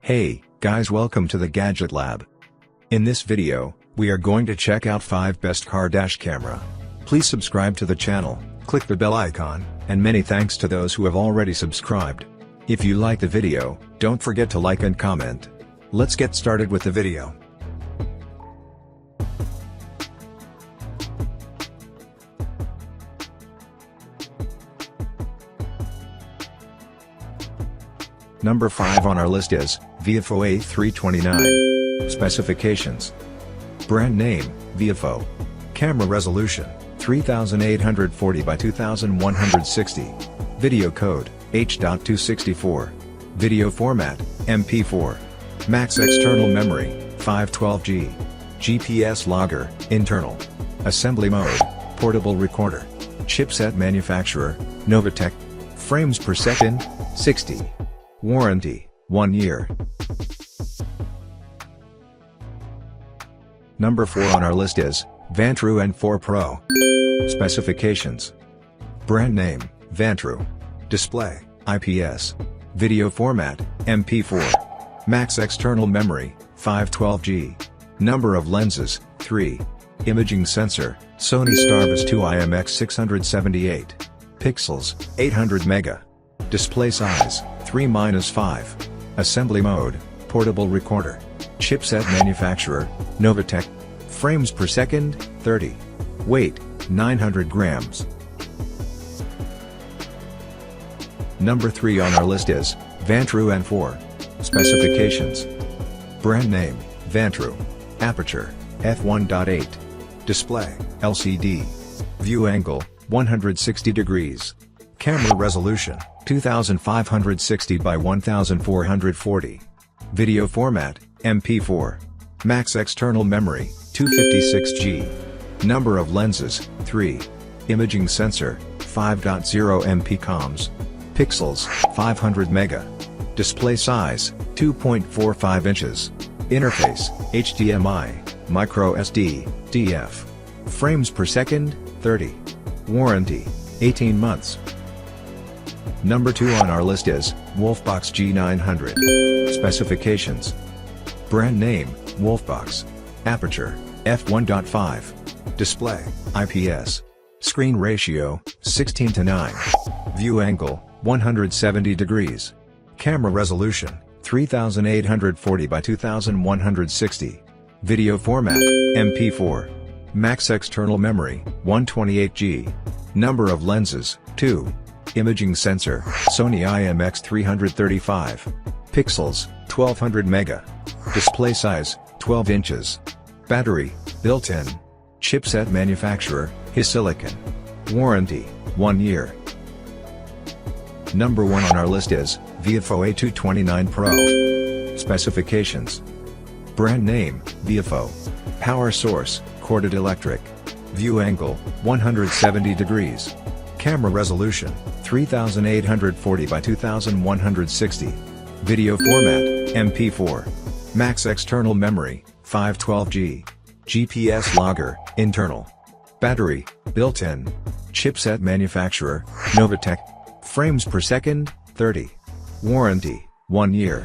Hey, guys, welcome to the Gadget Lab. In this video, we are going to check out 5 best car dash camera. Please subscribe to the channel, click the bell icon, and many thanks to those who have already subscribed. If you like the video, don't forget to like and comment. Let's get started with the video. Number 5 on our list is Vivo A329. Specifications. Brand name, Vivo. Camera resolution, 3840 by 2160. Video code, H.264. Video format, MP4. Max external memory, 512GB. GPS logger, internal. Assembly mode, portable recorder. Chipset manufacturer, Novatech. Frames per second, 60. Warranty, 1 year. Number 4 on our list is Vantru N4 Pro. Specifications. Brand name, Vantru. Display, IPS. Video format, MP4. Max external memory, 512GB. Number of lenses, 3. Imaging sensor, Sony Starvis 2 IMX678. Pixels, 800 mega. Display size, 3-5. Assembly mode, portable recorder. Chipset manufacturer, Novatech. Frames per second, 30. Weight, 900 grams. Number 3 on our list is Vantru N4. Specifications. Brand name, Vantru. Aperture, f1.8. Display, LCD. View angle, 160 degrees. Camera resolution, 2560 by 1440. Video format, MP4. Max external memory, 256GB. Number of lenses, 3. Imaging sensor, 5.0 MP comms. Pixels, 500 mega. Display size, 2.45 inches. Interface, HDMI, micro SD, DF. Frames per second, 30. Warranty, 18 months. Number 2 on our list is Wolfbox G900. Specifications. Brand name, Wolfbox. Aperture, f1.5. Display, IPS. Screen ratio, 16:9. View angle, 170 degrees. Camera resolution, 3840 by 2160. Video format, MP4. Max external memory, 128GB. Number of lenses, 2. Imaging sensor, Sony IMX335. Pixels, 1200 mega. Display size, 12 inches. Battery, built-in. Chipset manufacturer, HiSilicon. Warranty, 1 year. Number 1 on our list is Vivo A229 Pro. Specifications. Brand name, Vivo. Power source, corded electric. View angle, 170 degrees. Camera resolution, 3840 by 2160. Video format, MP4. Max external memory, 512GB. GPS logger, internal. Battery, built-in. Chipset manufacturer, Novatech. Frames per second, 30. Warranty, 1 year.